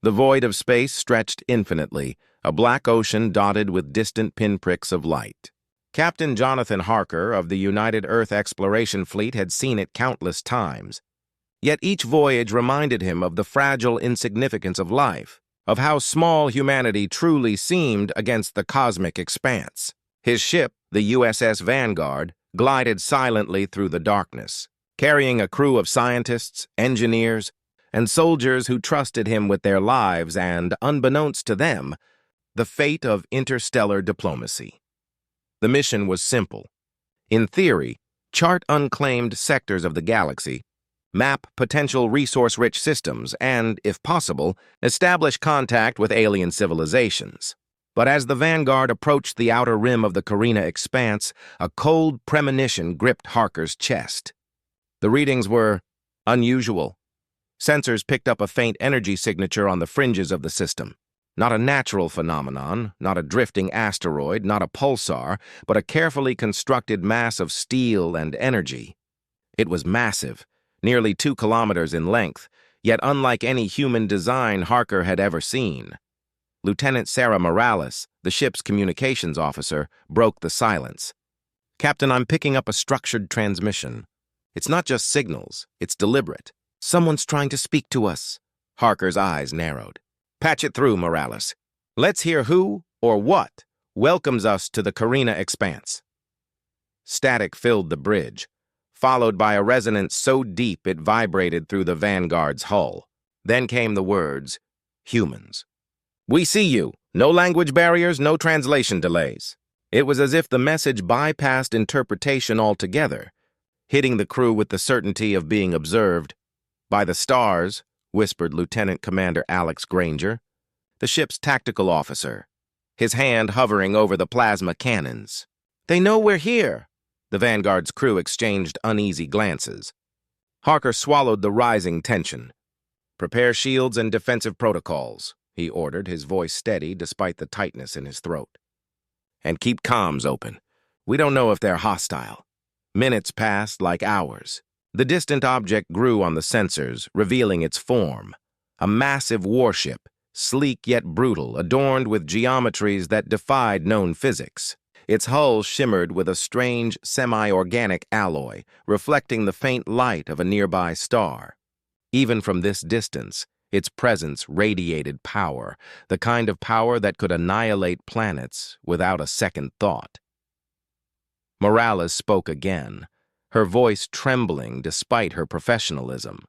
The void of space stretched infinitely, a black ocean dotted with distant pinpricks of light. Captain Jonathan Harker of the United Earth Exploration Fleet had seen it countless times. Yet each voyage reminded him of the fragile insignificance of life, of how small humanity truly seemed against the cosmic expanse. His ship, the USS Vanguard, glided silently through the darkness, carrying a crew of scientists, engineers, and soldiers who trusted him with their lives and, unbeknownst to them, the fate of interstellar diplomacy. The mission was simple. In theory, chart unclaimed sectors of the galaxy, map potential resource-rich systems, and, if possible, establish contact with alien civilizations. But as the Vanguard approached the outer rim of the Carina expanse, a cold premonition gripped Harker's chest. The readings were unusual. Sensors picked up a faint energy signature on the fringes of the system. Not a natural phenomenon, not a drifting asteroid, not a pulsar, but a carefully constructed mass of steel and energy. It was massive, nearly 2 kilometers in length, yet unlike any human design Harker had ever seen. Lieutenant Sarah Morales, the ship's communications officer, broke the silence. "Captain, I'm picking up a structured transmission. It's not just signals, it's deliberate. Someone's trying to speak to us." Harker's eyes narrowed. "Patch it through, Morales. Let's hear who, or what, welcomes us to the Carina expanse." Static filled the bridge, followed by a resonance so deep it vibrated through the Vanguard's hull. Then came the words, "Humans. We see you. No language barriers, no translation delays." It was as if the message bypassed interpretation altogether, hitting the crew with the certainty of being observed. "By the stars," whispered Lieutenant Commander Alex Granger, the ship's tactical officer, his hand hovering over the plasma cannons. "They know we're here." The Vanguard's crew exchanged uneasy glances. Harker swallowed the rising tension. "Prepare shields and defensive protocols," he ordered, his voice steady despite the tightness in his throat. "And keep comms open. We don't know if they're hostile." Minutes passed like hours. The distant object grew on the sensors, revealing its form. A massive warship, sleek yet brutal, adorned with geometries that defied known physics. Its hull shimmered with a strange, semi-organic alloy, reflecting the faint light of a nearby star. Even from this distance, its presence radiated power, the kind of power that could annihilate planets without a second thought. Morales spoke again, her voice trembling despite her professionalism.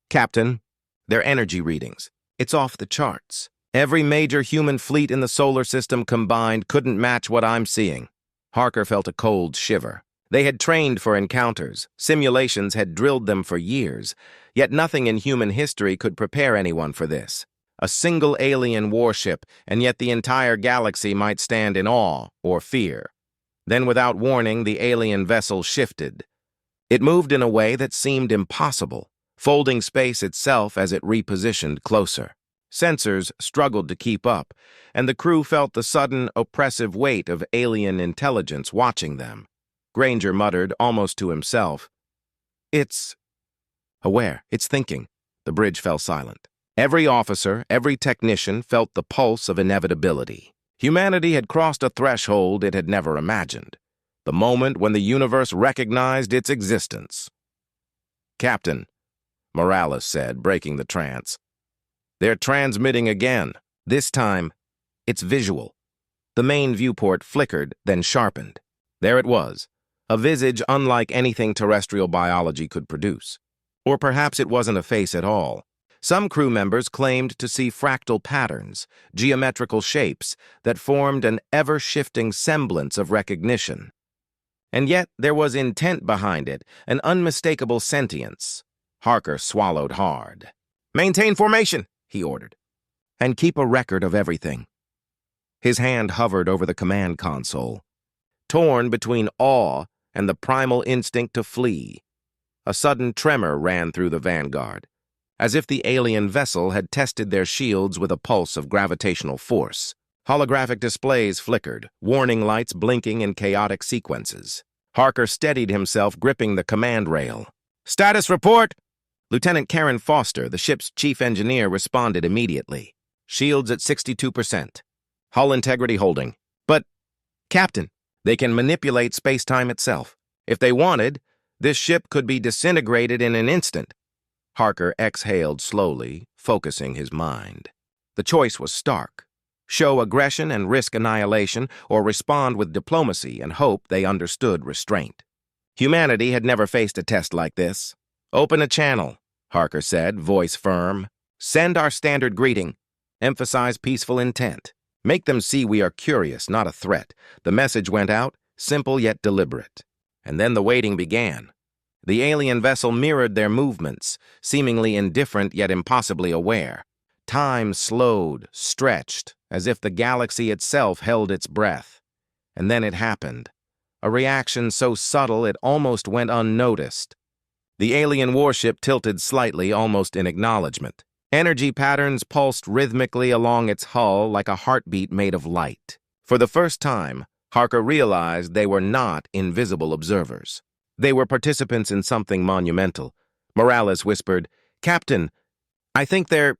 "Captain, their energy readings. It's off the charts. Every major human fleet in the solar system combined couldn't match what I'm seeing." Harker felt a cold shiver. They had trained for encounters. Simulations had drilled them for years, yet nothing in human history could prepare anyone for this. A single alien warship, and yet the entire galaxy might stand in awe or fear. Then, without warning, the alien vessel shifted. It moved in a way that seemed impossible, folding space itself as it repositioned closer. Sensors struggled to keep up, and the crew felt the sudden, oppressive weight of alien intelligence watching them. Granger muttered, almost to himself, "It's aware, it's thinking." The bridge fell silent. Every officer, every technician felt the pulse of inevitability. Humanity had crossed a threshold it had never imagined, the moment when the universe recognized its existence. "Captain," Morales said, breaking the trance, "they're transmitting again. This time, it's visual." The main viewport flickered, then sharpened. There it was, a visage unlike anything terrestrial biology could produce. Or perhaps it wasn't a face at all. Some crew members claimed to see fractal patterns, geometrical shapes that formed an ever-shifting semblance of recognition. And yet there was intent behind it, an unmistakable sentience. Harker swallowed hard. "Maintain formation," he ordered, "and keep a record of everything." His hand hovered over the command console, torn between awe and the primal instinct to flee. A sudden tremor ran through the Vanguard, as if the alien vessel had tested their shields with a pulse of gravitational force. Holographic displays flickered, warning lights blinking in chaotic sequences. Harker steadied himself, gripping the command rail. "Status report!" Lieutenant Karen Foster, the ship's chief engineer, responded immediately. Shields at 62%. Hull integrity holding. But, Captain, they can manipulate space-time itself. If they wanted, this ship could be disintegrated in an instant. Harker exhaled slowly, focusing his mind. The choice was stark. Show aggression and risk annihilation, or respond with diplomacy and hope they understood restraint. Humanity had never faced a test like this. "Open a channel," Harker said, voice firm. "Send our standard greeting. Emphasize peaceful intent. Make them see we are curious, not a threat." The message went out, simple yet deliberate. And then the waiting began. The alien vessel mirrored their movements, seemingly indifferent yet impossibly aware. Time slowed, stretched, as if the galaxy itself held its breath. And then it happened. A reaction so subtle it almost went unnoticed. The alien warship tilted slightly, almost in acknowledgement. Energy patterns pulsed rhythmically along its hull like a heartbeat made of light. For the first time, Harker realized they were not invisible observers. They were participants in something monumental. Morales whispered, "Captain, I think they're..."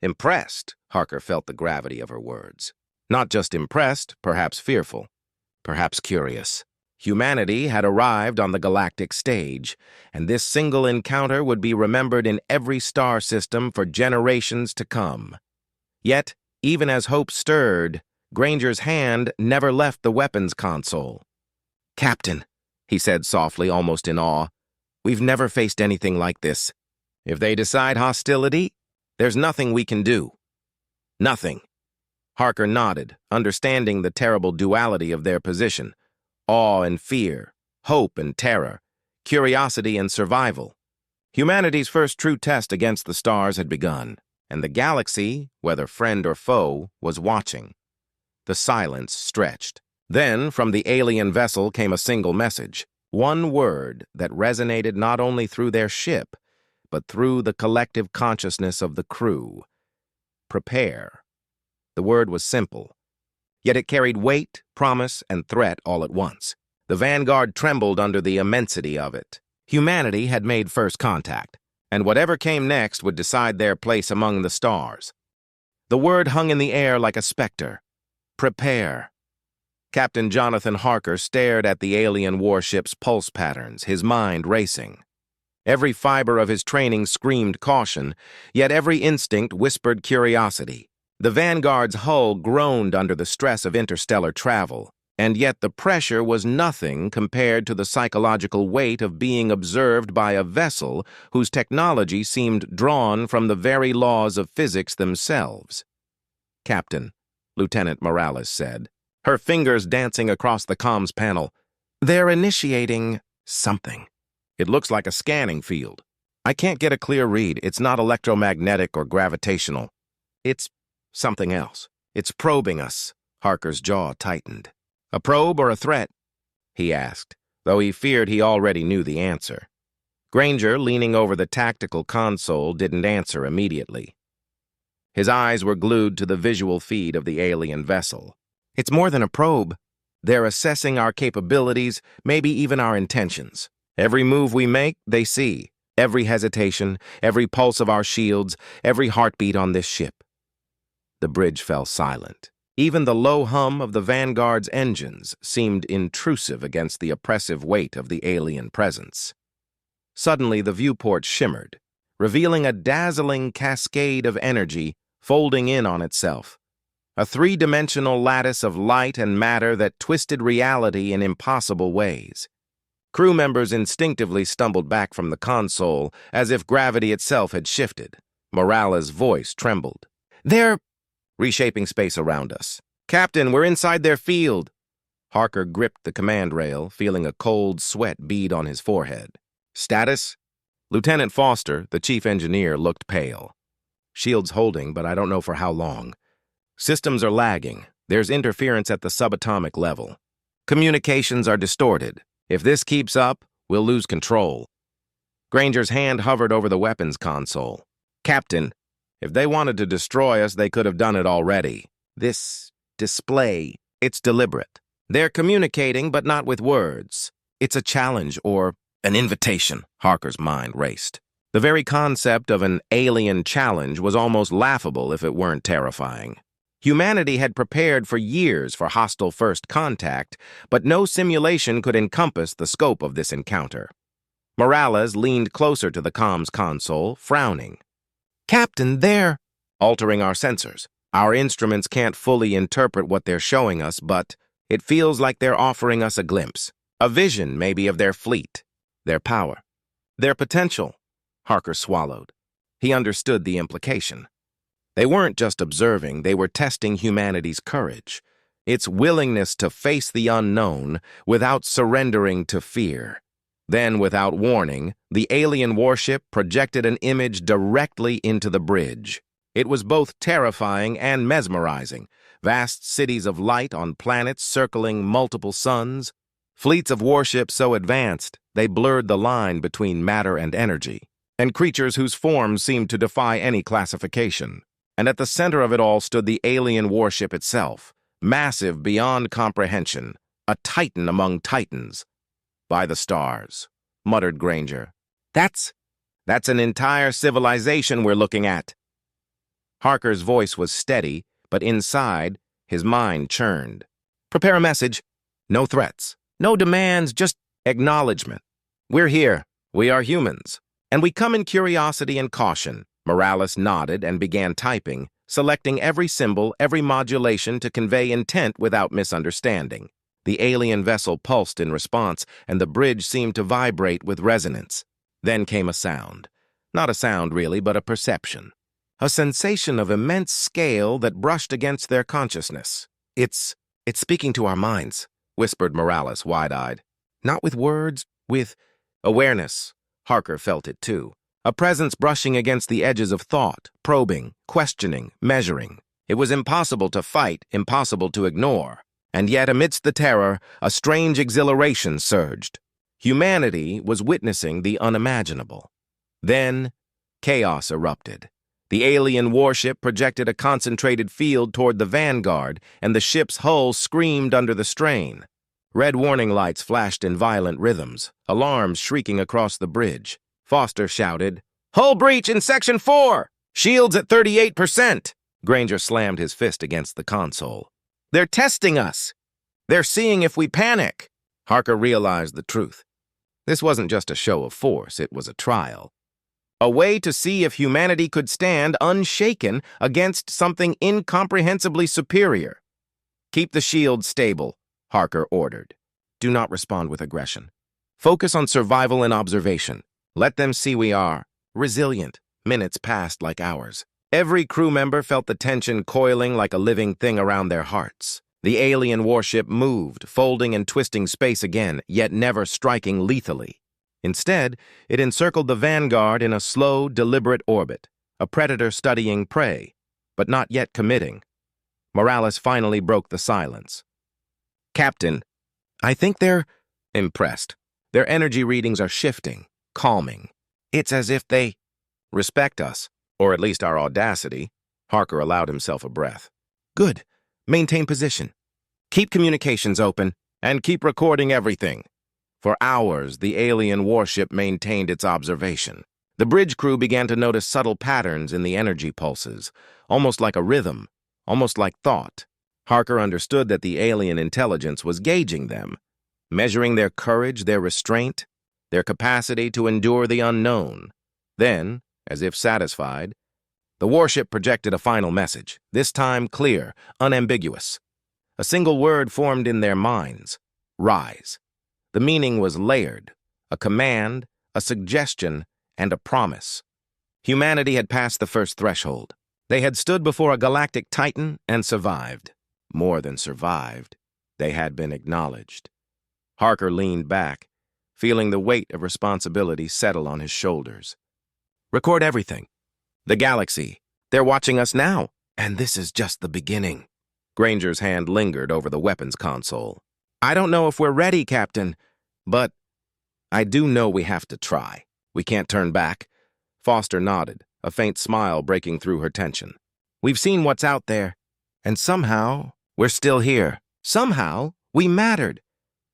Impressed, Harker felt the gravity of her words. Not just impressed, perhaps fearful, perhaps curious. Humanity had arrived on the galactic stage, and this single encounter would be remembered in every star system for generations to come. Yet, even as hope stirred, Granger's hand never left the weapons console. "Captain," he said softly, almost in awe, "we've never faced anything like this. If they decide hostility, there's nothing we can do." Nothing. Harker nodded, understanding the terrible duality of their position. Awe and fear, hope and terror, curiosity and survival. Humanity's first true test against the stars had begun, and the galaxy, whether friend or foe, was watching. The silence stretched. Then, from the alien vessel came a single message, one word that resonated not only through their ship, but through the collective consciousness of the crew. Prepare. The word was simple, yet it carried weight, promise, and threat all at once. The Vanguard trembled under the immensity of it. Humanity had made first contact, and whatever came next would decide their place among the stars. The word hung in the air like a specter. Prepare. Captain Jonathan Harker stared at the alien warship's pulse patterns, his mind racing. Every fiber of his training screamed caution, yet every instinct whispered curiosity. The Vanguard's hull groaned under the stress of interstellar travel, and yet the pressure was nothing compared to the psychological weight of being observed by a vessel whose technology seemed drawn from the very laws of physics themselves. "Captain," Lieutenant Morales said, her fingers dancing across the comms panel, "they're initiating something. It looks like a scanning field. I can't get a clear read. It's not electromagnetic or gravitational. It's something else. It's probing us." Harker's jaw tightened. "A probe or a threat?" he asked, though he feared he already knew the answer. Granger, leaning over the tactical console, didn't answer immediately. His eyes were glued to the visual feed of the alien vessel. "It's more than a probe. They're assessing our capabilities, maybe even our intentions. Every move we make, they see. Every hesitation, every pulse of our shields, every heartbeat on this ship." The bridge fell silent. Even the low hum of the Vanguard's engines seemed intrusive against the oppressive weight of the alien presence. Suddenly, the viewport shimmered, revealing a dazzling cascade of energy folding in on itself. A three-dimensional lattice of light and matter that twisted reality in impossible ways. Crew members instinctively stumbled back from the console, as if gravity itself had shifted. Morales' voice trembled. "They're reshaping space around us. Captain, we're inside their field." Harker gripped the command rail, feeling a cold sweat bead on his forehead. "Status?" Lieutenant Foster, the chief engineer, looked pale. "Shields holding, but I don't know for how long. Systems are lagging. There's interference at the subatomic level. Communications are distorted. If this keeps up, we'll lose control." Granger's hand hovered over the weapons console. "Captain, if they wanted to destroy us, they could have done it already. This display, it's deliberate. They're communicating, but not with words. It's a challenge or an invitation." Harker's mind raced. The very concept of an alien challenge was almost laughable if it weren't terrifying. Humanity had prepared for years for hostile first contact, but no simulation could encompass the scope of this encounter. Morales leaned closer to the comms console, frowning. "Captain, they're altering our sensors. Our instruments can't fully interpret what they're showing us, but it feels like they're offering us a glimpse, a vision maybe of their fleet, their power, their potential." Harker swallowed. He understood the implication. They weren't just observing, they were testing humanity's courage, its willingness to face the unknown without surrendering to fear. Then, without warning, the alien warship projected an image directly into the bridge. It was both terrifying and mesmerizing. Vast cities of light on planets circling multiple suns. Fleets of warships so advanced, they blurred the line between matter and energy. And creatures whose forms seemed to defy any classification. And at the center of it all stood the alien warship itself, massive beyond comprehension, a titan among titans. "By the stars," muttered Granger. That's an entire civilization we're looking at." Harker's voice was steady, but inside, his mind churned. "Prepare a message. No threats, no demands, just acknowledgement. We're here. We are humans. And we come in curiosity and caution." Morales nodded and began typing, selecting every symbol, every modulation to convey intent without misunderstanding. The alien vessel pulsed in response, and the bridge seemed to vibrate with resonance. Then came a sound. Not a sound, really, but a perception. A sensation of immense scale that brushed against their consciousness. It's speaking to our minds," whispered Morales, wide-eyed. "Not with words, with awareness." Harker felt it too. A presence brushing against the edges of thought, probing, questioning, measuring. It was impossible to fight, impossible to ignore. And yet, amidst the terror, a strange exhilaration surged. Humanity was witnessing the unimaginable. Then, chaos erupted. The alien warship projected a concentrated field toward the vanguard, and the ship's hull screamed under the strain. Red warning lights flashed in violent rhythms, alarms shrieking across the bridge. Foster shouted, "Hull breach in Section 4! Shields at 38%! Granger slammed his fist against the console. "They're testing us! They're seeing if we panic!" Harker realized the truth. This wasn't just a show of force, it was a trial. A way to see if humanity could stand unshaken against something incomprehensibly superior. "Keep the shield stable," Harker ordered. "Do not respond with aggression. Focus on survival and observation. Let them see we are resilient." Minutes passed like hours. Every crew member felt the tension coiling like a living thing around their hearts. The alien warship moved, folding and twisting space again, yet never striking lethally. Instead, it encircled the vanguard in a slow, deliberate orbit, a predator studying prey, but not yet committing. Morales finally broke the silence. "Captain, I think they're impressed. Their energy readings are shifting, calming. It's as if they respect us, or at least our audacity." Harker allowed himself a breath. "Good. Maintain position. Keep communications open, and keep recording everything." For hours, the alien warship maintained its observation. The bridge crew began to notice subtle patterns in the energy pulses, almost like a rhythm, almost like thought. Harker understood that the alien intelligence was gauging them, measuring their courage, their restraint, their capacity to endure the unknown. Then, as if satisfied, the warship projected a final message, this time clear, unambiguous. A single word formed in their minds: rise. The meaning was layered, a command, a suggestion, and a promise. Humanity had passed the first threshold. They had stood before a galactic titan and survived. More than survived, they had been acknowledged. Harker leaned back, feeling the weight of responsibility settle on his shoulders. "Record everything. The galaxy. They're watching us now, and this is just the beginning." Granger's hand lingered over the weapons console. "I don't know if we're ready, Captain, but I do know we have to try. We can't turn back." Foster nodded, a faint smile breaking through her tension. "We've seen what's out there, and somehow we're still here. Somehow we mattered."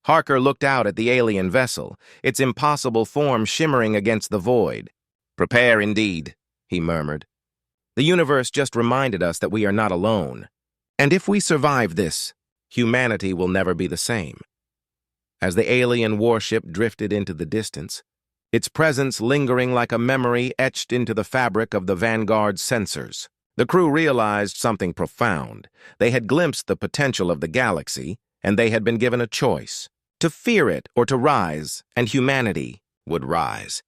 Harker looked out at the alien vessel, its impossible form shimmering against the void. Prepare indeed, he murmured. The universe just reminded us that we are not alone. And if we survive this, humanity will never be the same. As the alien warship drifted into the distance, its presence lingering like a memory etched into the fabric of the Vanguard's sensors, the crew realized something profound. They had glimpsed the potential of the galaxy, and they had been given a choice: to fear it or to rise, and humanity would rise.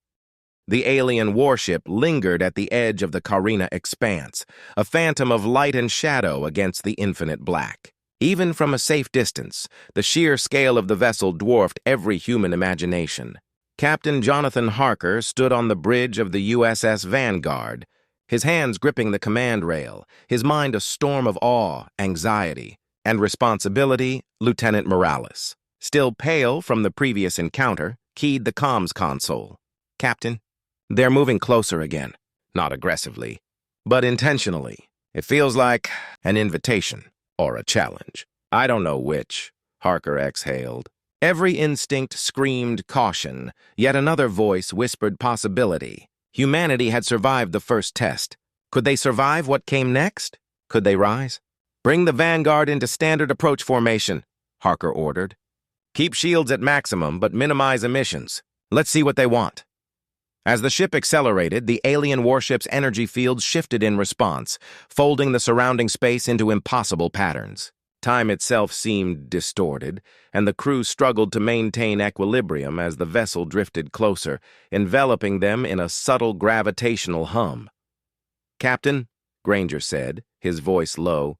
The alien warship lingered at the edge of the Carina expanse, a phantom of light and shadow against the infinite black. Even from a safe distance, the sheer scale of the vessel dwarfed every human imagination. Captain Jonathan Harker stood on the bridge of the USS Vanguard, his hands gripping the command rail, his mind a storm of awe, anxiety, and responsibility. Lieutenant Morales, still pale from the previous encounter, keyed the comms console. "Captain, they're moving closer again. Not aggressively, but intentionally. It feels like an invitation or a challenge. I don't know which," Harker exhaled. Every instinct screamed caution, yet another voice whispered possibility. Humanity had survived the first test. Could they survive what came next? Could they rise? "Bring the Vanguard into standard approach formation," Harker ordered. "Keep shields at maximum, but minimize emissions. Let's see what they want." As the ship accelerated, the alien warship's energy fields shifted in response, folding the surrounding space into impossible patterns. Time itself seemed distorted, and the crew struggled to maintain equilibrium as the vessel drifted closer, enveloping them in a subtle gravitational hum. "Captain," Granger said, his voice low,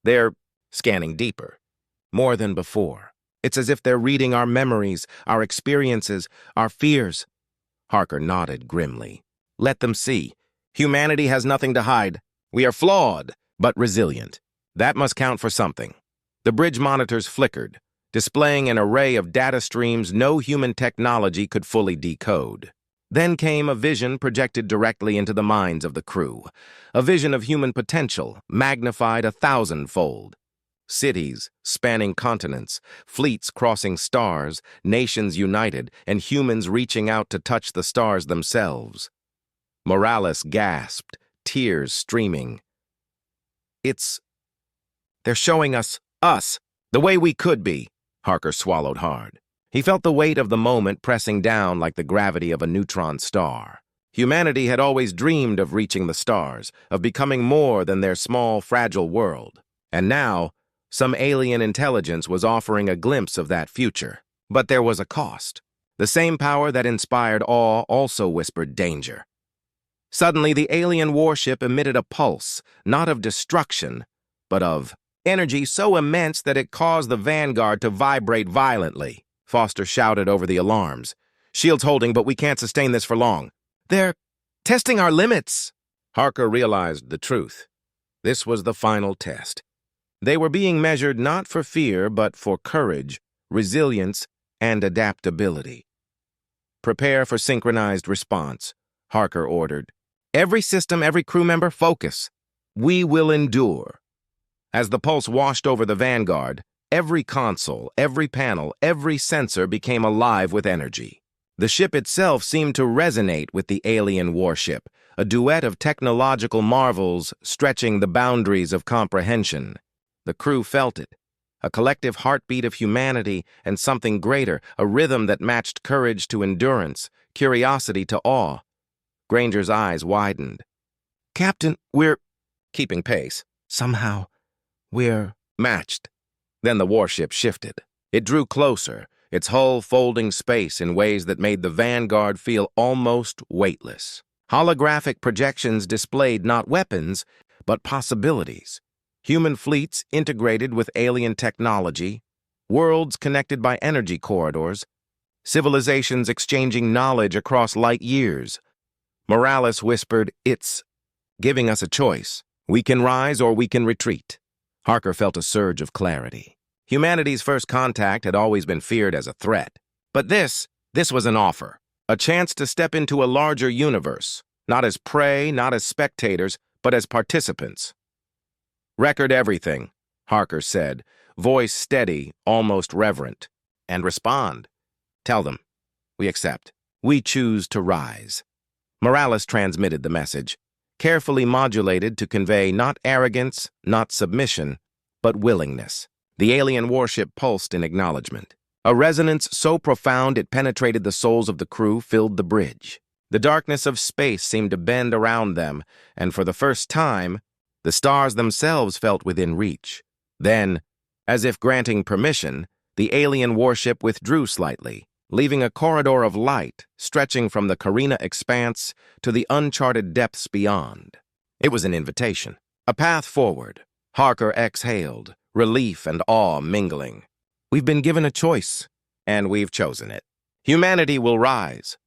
"they're scanning deeper. More than before. It's as if they're reading our memories, our experiences, our fears." Harker nodded grimly. "Let them see. Humanity has nothing to hide. We are flawed, but resilient. That must count for something." The bridge monitors flickered, displaying an array of data streams no human technology could fully decode. Then came a vision projected directly into the minds of the crew, a vision of human potential, magnified 1,000-fold. Cities spanning continents, fleets crossing stars, nations united, and humans reaching out to touch the stars themselves. Morales gasped, tears streaming. "They're showing us, the way we could be." Harker swallowed hard. He felt the weight of the moment pressing down like the gravity of a neutron star. Humanity had always dreamed of reaching the stars, of becoming more than their small, fragile world. And now, some alien intelligence was offering a glimpse of that future. But there was a cost. The same power that inspired awe also whispered danger. Suddenly, the alien warship emitted a pulse, not of destruction, but of energy so immense that it caused the Vanguard to vibrate violently. Foster shouted over the alarms. "Shields holding, but we can't sustain this for long. They're testing our limits." Harker realized the truth. This was the final test. They were being measured not for fear, but for courage, resilience, and adaptability. "Prepare for synchronized response," Harker ordered. "Every system, every crew member, focus. We will endure." As the pulse washed over the Vanguard, every console, every panel, every sensor became alive with energy. The ship itself seemed to resonate with the alien warship, a duet of technological marvels stretching the boundaries of comprehension. The crew felt it, a collective heartbeat of humanity and something greater, a rhythm that matched courage to endurance, curiosity to awe. Granger's eyes widened. "Captain, we're keeping pace. Somehow, we're matched." Then the warship shifted. It drew closer, its hull folding space in ways that made the Vanguard feel almost weightless. Holographic projections displayed not weapons, but possibilities. Human fleets integrated with alien technology, worlds connected by energy corridors, civilizations exchanging knowledge across light years. Morales whispered, "It's giving us a choice. We can rise or we can retreat." Harker felt a surge of clarity. Humanity's first contact had always been feared as a threat. But this was an offer, a chance to step into a larger universe, not as prey, not as spectators, but as participants. "Record everything," Harker said, voice steady, almost reverent. "And respond. Tell them, we accept. We choose to rise." Morales transmitted the message, carefully modulated to convey not arrogance, not submission, but willingness. The alien warship pulsed in acknowledgement. A resonance so profound it penetrated the souls of the crew filled the bridge. The darkness of space seemed to bend around them, and for the first time, the stars themselves felt within reach. Then, as if granting permission, the alien warship withdrew slightly, leaving a corridor of light stretching from the Carina expanse to the uncharted depths beyond. It was an invitation, a path forward. Harker exhaled, relief and awe mingling. We've been given a choice, and we've chosen it. Humanity will rise.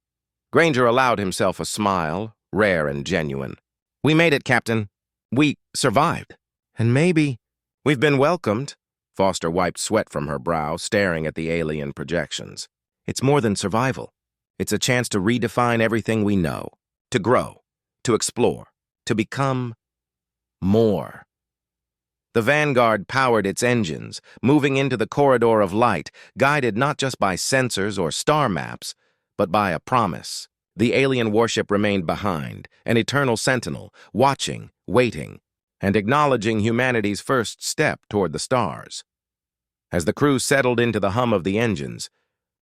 Granger allowed himself a smile, rare and genuine. We made it, Captain. We survived. And maybe we've been welcomed. Foster wiped sweat from her brow, staring at the alien projections. It's more than survival. It's a chance to redefine everything we know, to grow, to explore, to become more. The Vanguard powered its engines, moving into the corridor of light, guided not just by sensors or star maps, but by a promise. The alien warship remained behind, an eternal sentinel, watching, waiting, and acknowledging humanity's first step toward the stars. As the crew settled into the hum of the engines,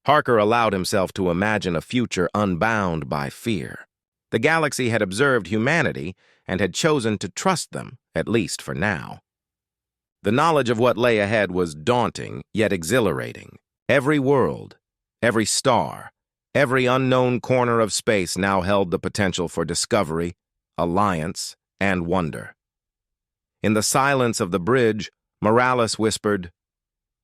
Harker allowed himself to imagine a future unbound by fear. The galaxy had observed humanity and had chosen to trust them, at least for now. The knowledge of what lay ahead was daunting, yet exhilarating. Every world, every star, every unknown corner of space now held the potential for discovery, alliance, and wonder. In the silence of the bridge, Morales whispered,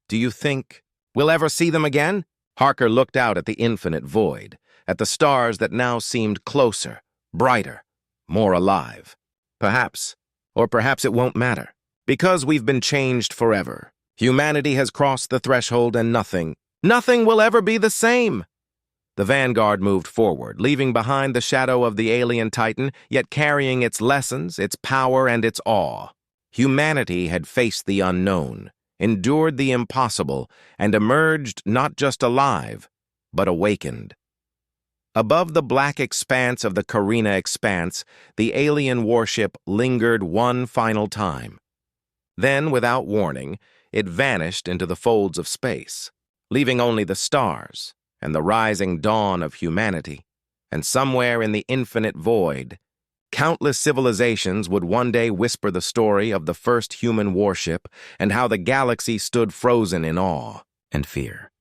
"Do you think we'll ever see them again?" Harker looked out at the infinite void, at the stars that now seemed closer, brighter, more alive. Perhaps, or perhaps it won't matter. Because we've been changed forever. Humanity has crossed the threshold and nothing will ever be the same. The Vanguard moved forward, leaving behind the shadow of the alien Titan, yet carrying its lessons, its power, and its awe. Humanity had faced the unknown, endured the impossible, and emerged not just alive, but awakened. Above the black expanse of the Carina expanse, the alien warship lingered one final time. Then, without warning, it vanished into the folds of space, leaving only the stars and the rising dawn of humanity. And somewhere in the infinite void, countless civilizations would one day whisper the story of the first human warship and how the galaxy stood frozen in awe and fear.